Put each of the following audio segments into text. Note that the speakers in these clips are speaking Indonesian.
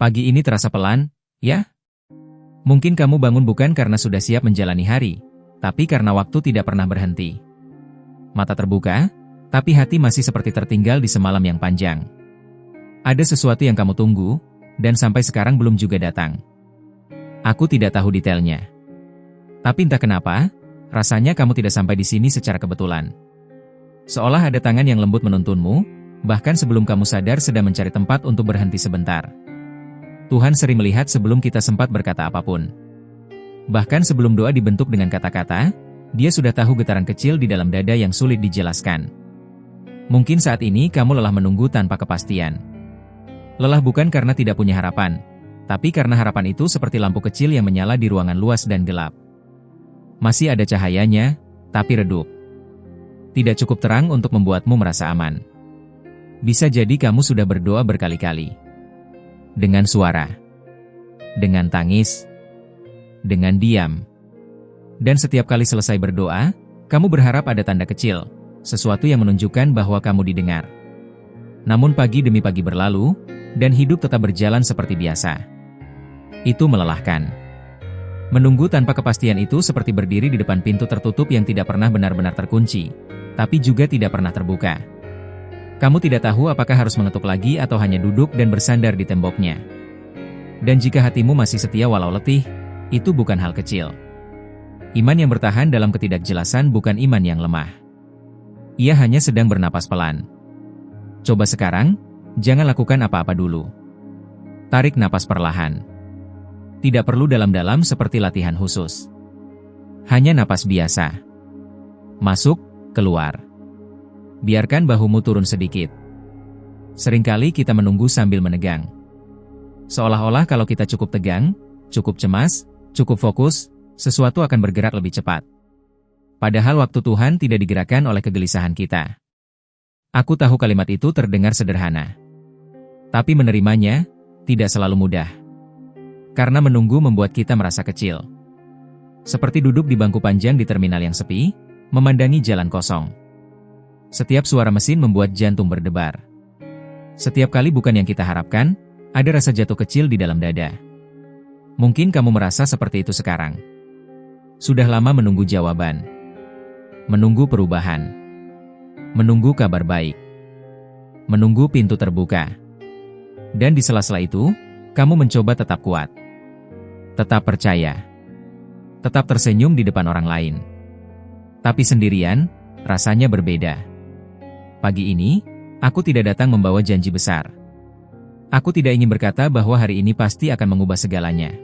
Pagi ini terasa pelan, ya? Mungkin kamu bangun bukan karena sudah siap menjalani hari, tapi karena waktu tidak pernah berhenti. Mata terbuka, tapi hati masih seperti tertinggal di semalam yang panjang. Ada sesuatu yang kamu tunggu, dan sampai sekarang belum juga datang. Aku tidak tahu detailnya. Tapi entah kenapa, rasanya kamu tidak sampai di sini secara kebetulan. Seolah ada tangan yang lembut menuntunmu, bahkan sebelum kamu sadar sedang mencari tempat untuk berhenti sebentar. Tuhan sering melihat sebelum kita sempat berkata apapun. Bahkan sebelum doa dibentuk dengan kata-kata, Dia sudah tahu getaran kecil di dalam dada yang sulit dijelaskan. Mungkin saat ini kamu lelah menunggu tanpa kepastian. Lelah bukan karena tidak punya harapan, tapi karena harapan itu seperti lampu kecil yang menyala di ruangan luas dan gelap. Masih ada cahayanya, tapi redup. Tidak cukup terang untuk membuatmu merasa aman. Bisa jadi kamu sudah berdoa berkali-kali. Dengan suara. Dengan tangis. Dengan diam. Dan setiap kali selesai berdoa, kamu berharap ada tanda kecil, sesuatu yang menunjukkan bahwa kamu didengar. Namun pagi demi pagi berlalu, dan hidup tetap berjalan seperti biasa. Itu melelahkan. Menunggu tanpa kepastian itu seperti berdiri di depan pintu tertutup yang tidak pernah benar-benar terkunci, tapi juga tidak pernah terbuka. Kamu tidak tahu apakah harus mengetuk lagi atau hanya duduk dan bersandar di temboknya. Dan jika hatimu masih setia walau letih, itu bukan hal kecil. Iman yang bertahan dalam ketidakjelasan bukan iman yang lemah. Ia hanya sedang bernapas pelan. Coba sekarang, jangan lakukan apa-apa dulu. Tarik napas perlahan. Tidak perlu dalam-dalam seperti latihan khusus. Hanya napas biasa. Masuk, keluar. Biarkan bahumu turun sedikit. Seringkali kita menunggu sambil menegang. Seolah-olah kalau kita cukup tegang, cukup cemas, cukup fokus, sesuatu akan bergerak lebih cepat. Padahal waktu Tuhan tidak digerakkan oleh kegelisahan kita. Aku tahu kalimat itu terdengar sederhana. Tapi menerimanya, tidak selalu mudah. Karena menunggu membuat kita merasa kecil. Seperti duduk di bangku panjang di terminal yang sepi, memandangi jalan kosong. Setiap suara mesin membuat jantung berdebar. Setiap kali bukan yang kita harapkan, ada rasa jatuh kecil di dalam dada. Mungkin kamu merasa seperti itu sekarang. Sudah lama menunggu jawaban. Menunggu perubahan. Menunggu kabar baik. Menunggu pintu terbuka. Dan di sela-sela itu, kamu mencoba tetap kuat. Tetap percaya. Tetap tersenyum di depan orang lain. Tapi sendirian, rasanya berbeda. Pagi ini, aku tidak datang membawa janji besar. Aku tidak ingin berkata bahwa hari ini pasti akan mengubah segalanya.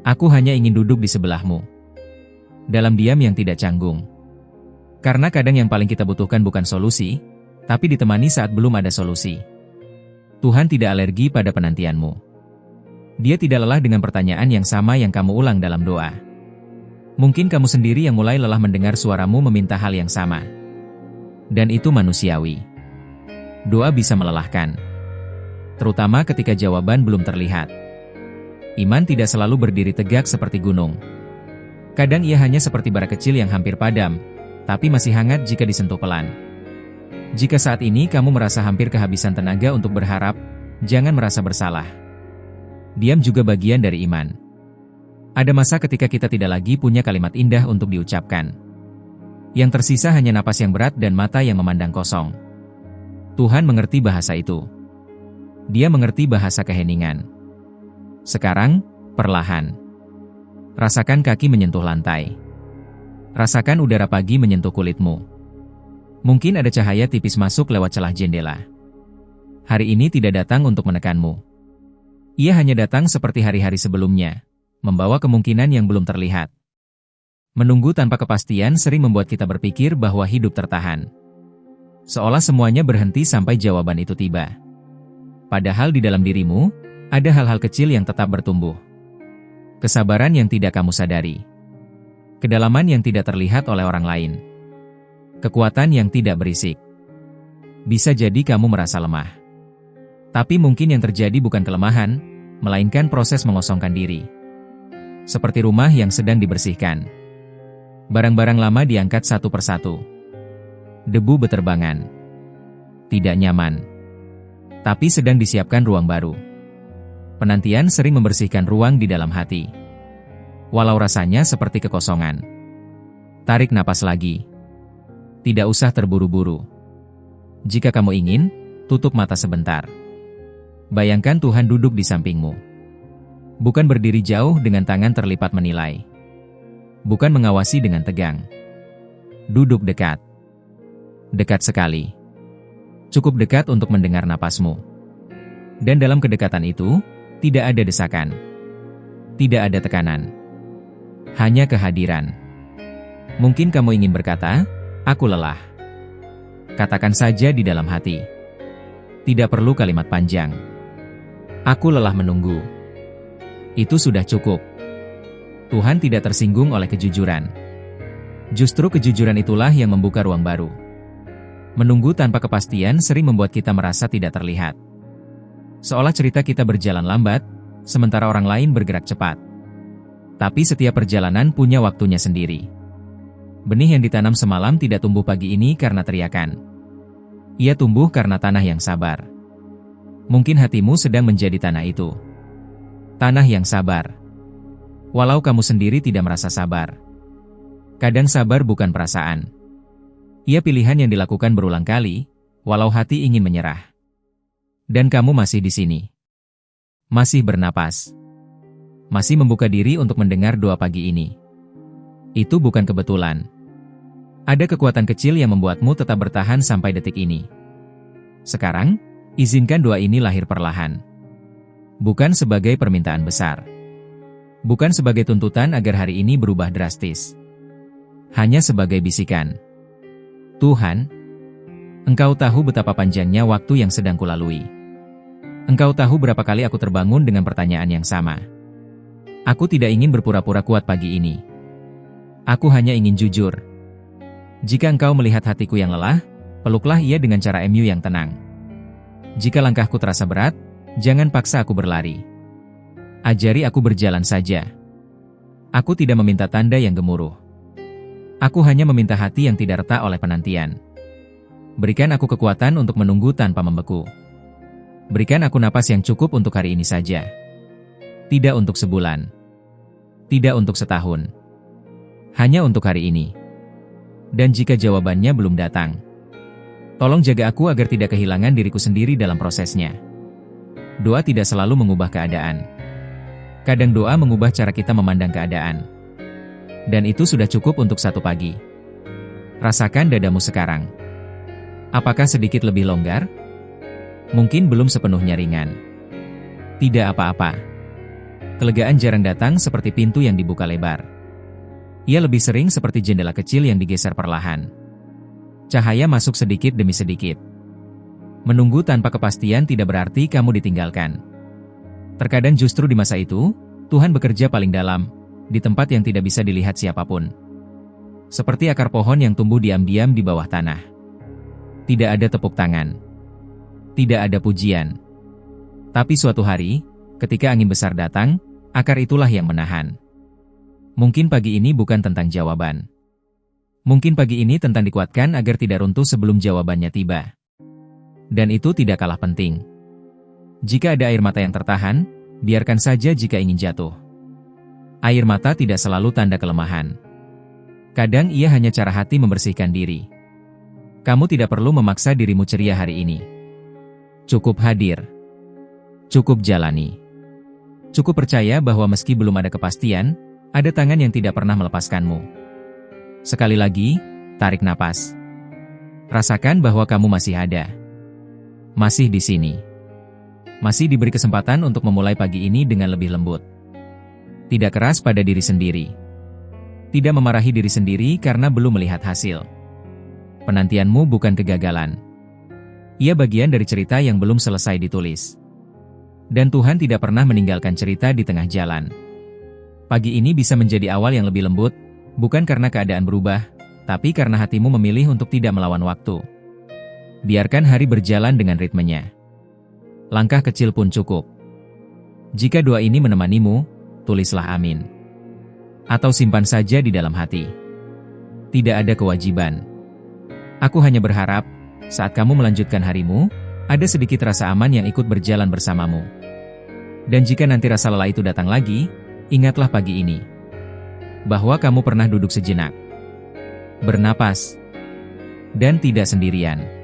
Aku hanya ingin duduk di sebelahmu. Dalam diam yang tidak canggung. Karena kadang yang paling kita butuhkan bukan solusi, tapi ditemani saat belum ada solusi. Tuhan tidak alergi pada penantianmu. Dia tidak lelah dengan pertanyaan yang sama yang kamu ulang dalam doa. Mungkin kamu sendiri yang mulai lelah mendengar suaramu meminta hal yang sama. Dan itu manusiawi. Doa bisa melelahkan. Terutama ketika jawaban belum terlihat. Iman tidak selalu berdiri tegak seperti gunung. Kadang ia hanya seperti bara kecil yang hampir padam, tapi masih hangat jika disentuh pelan. Jika saat ini kamu merasa hampir kehabisan tenaga untuk berharap, jangan merasa bersalah. Diam juga bagian dari iman. Ada masa ketika kita tidak lagi punya kalimat indah untuk diucapkan. Yang tersisa hanya napas yang berat dan mata yang memandang kosong. Tuhan mengerti bahasa itu. Dia mengerti bahasa keheningan. Sekarang, perlahan. Rasakan kaki menyentuh lantai. Rasakan udara pagi menyentuh kulitmu. Mungkin ada cahaya tipis masuk lewat celah jendela. Hari ini tidak datang untuk menekanmu. Ia hanya datang seperti hari-hari sebelumnya, membawa kemungkinan yang belum terlihat. Menunggu tanpa kepastian sering membuat kita berpikir bahwa hidup tertahan. Seolah semuanya berhenti sampai jawaban itu tiba. Padahal di dalam dirimu, ada hal-hal kecil yang tetap bertumbuh. Kesabaran yang tidak kamu sadari. Kedalaman yang tidak terlihat oleh orang lain. Kekuatan yang tidak berisik. Bisa jadi kamu merasa lemah. Tapi mungkin yang terjadi bukan kelemahan, melainkan proses mengosongkan diri. Seperti rumah yang sedang dibersihkan. Barang-barang lama diangkat satu persatu. Debu beterbangan. Tidak nyaman. Tapi sedang disiapkan ruang baru. Penantian sering membersihkan ruang di dalam hati. Walau rasanya seperti kekosongan. Tarik napas lagi. Tidak usah terburu-buru. Jika kamu ingin, tutup mata sebentar. Bayangkan Tuhan duduk di sampingmu. Bukan berdiri jauh dengan tangan terlipat menilai. Bukan mengawasi dengan tegang. Duduk dekat. Dekat sekali. Cukup dekat untuk mendengar napasmu. Dan dalam kedekatan itu, tidak ada desakan. Tidak ada tekanan. Hanya kehadiran. Mungkin kamu ingin berkata, "Aku lelah." Katakan saja di dalam hati. Tidak perlu kalimat panjang. "Aku lelah menunggu." Itu sudah cukup. Tuhan tidak tersinggung oleh kejujuran. Justru kejujuran itulah yang membuka ruang baru. Menunggu tanpa kepastian sering membuat kita merasa tidak terlihat. Seolah cerita kita berjalan lambat, sementara orang lain bergerak cepat. Tapi setiap perjalanan punya waktunya sendiri. Benih yang ditanam semalam tidak tumbuh pagi ini karena teriakan. Ia tumbuh karena tanah yang sabar. Mungkin hatimu sedang menjadi tanah itu. Tanah yang sabar. Walau kamu sendiri tidak merasa sabar. Kadang sabar bukan perasaan. Ia pilihan yang dilakukan berulang kali, walau hati ingin menyerah. Dan kamu masih di sini. Masih bernapas. Masih membuka diri untuk mendengar doa pagi ini. Itu bukan kebetulan. Ada kekuatan kecil yang membuatmu tetap bertahan sampai detik ini. Sekarang, izinkan doa ini lahir perlahan. Bukan sebagai permintaan besar. Bukan sebagai tuntutan agar hari ini berubah drastis. Hanya sebagai bisikan. Tuhan, Engkau tahu betapa panjangnya waktu yang sedang kulalui. Engkau tahu berapa kali aku terbangun dengan pertanyaan yang sama. Aku tidak ingin berpura-pura kuat pagi ini. Aku hanya ingin jujur. Jika Engkau melihat hatiku yang lelah, peluklah ia dengan cara MU yang tenang. Jika langkahku terasa berat, jangan paksa aku berlari. Ajari aku berjalan saja. Aku tidak meminta tanda yang gemuruh. Aku hanya meminta hati yang tidak retak oleh penantian. Berikan aku kekuatan untuk menunggu tanpa membeku. Berikan aku napas yang cukup untuk hari ini saja. Tidak untuk sebulan. Tidak untuk setahun. Hanya untuk hari ini. Dan jika jawabannya belum datang, tolong jaga aku agar tidak kehilangan diriku sendiri dalam prosesnya. Doa tidak selalu mengubah keadaan. Kadang doa mengubah cara kita memandang keadaan. Dan itu sudah cukup untuk satu pagi. Rasakan dadamu sekarang. Apakah sedikit lebih longgar? Mungkin belum sepenuhnya ringan. Tidak apa-apa. Kelegaan jarang datang seperti pintu yang dibuka lebar. Ia lebih sering seperti jendela kecil yang digeser perlahan. Cahaya masuk sedikit demi sedikit. Menunggu tanpa kepastian tidak berarti kamu ditinggalkan. Terkadang justru di masa itu, Tuhan bekerja paling dalam, di tempat yang tidak bisa dilihat siapapun. Seperti akar pohon yang tumbuh diam-diam di bawah tanah. Tidak ada tepuk tangan. Tidak ada pujian. Tapi suatu hari, ketika angin besar datang, akar itulah yang menahan. Mungkin pagi ini bukan tentang jawaban. Mungkin pagi ini tentang dikuatkan agar tidak runtuh sebelum jawabannya tiba. Dan itu tidak kalah penting. Jika ada air mata yang tertahan, biarkan saja jika ingin jatuh. Air mata tidak selalu tanda kelemahan. Kadang ia hanya cara hati membersihkan diri. Kamu tidak perlu memaksa dirimu ceria hari ini. Cukup hadir. Cukup jalani. Cukup percaya bahwa meski belum ada kepastian, ada tangan yang tidak pernah melepaskanmu. Sekali lagi, tarik napas. Rasakan bahwa kamu masih ada. Masih di sini. Masih diberi kesempatan untuk memulai pagi ini dengan lebih lembut. Tidak keras pada diri sendiri. Tidak memarahi diri sendiri karena belum melihat hasil. Penantianmu bukan kegagalan. Ia bagian dari cerita yang belum selesai ditulis. Dan Tuhan tidak pernah meninggalkan cerita di tengah jalan. Pagi ini bisa menjadi awal yang lebih lembut, bukan karena keadaan berubah, tapi karena hatimu memilih untuk tidak melawan waktu. Biarkan hari berjalan dengan ritmenya. Langkah kecil pun cukup. Jika doa ini menemanimu, tulislah amin. Atau simpan saja di dalam hati. Tidak ada kewajiban. Aku hanya berharap, saat kamu melanjutkan harimu, ada sedikit rasa aman yang ikut berjalan bersamamu. Dan jika nanti rasa lelah itu datang lagi, ingatlah pagi ini bahwa kamu pernah duduk sejenak, bernapas, dan tidak sendirian.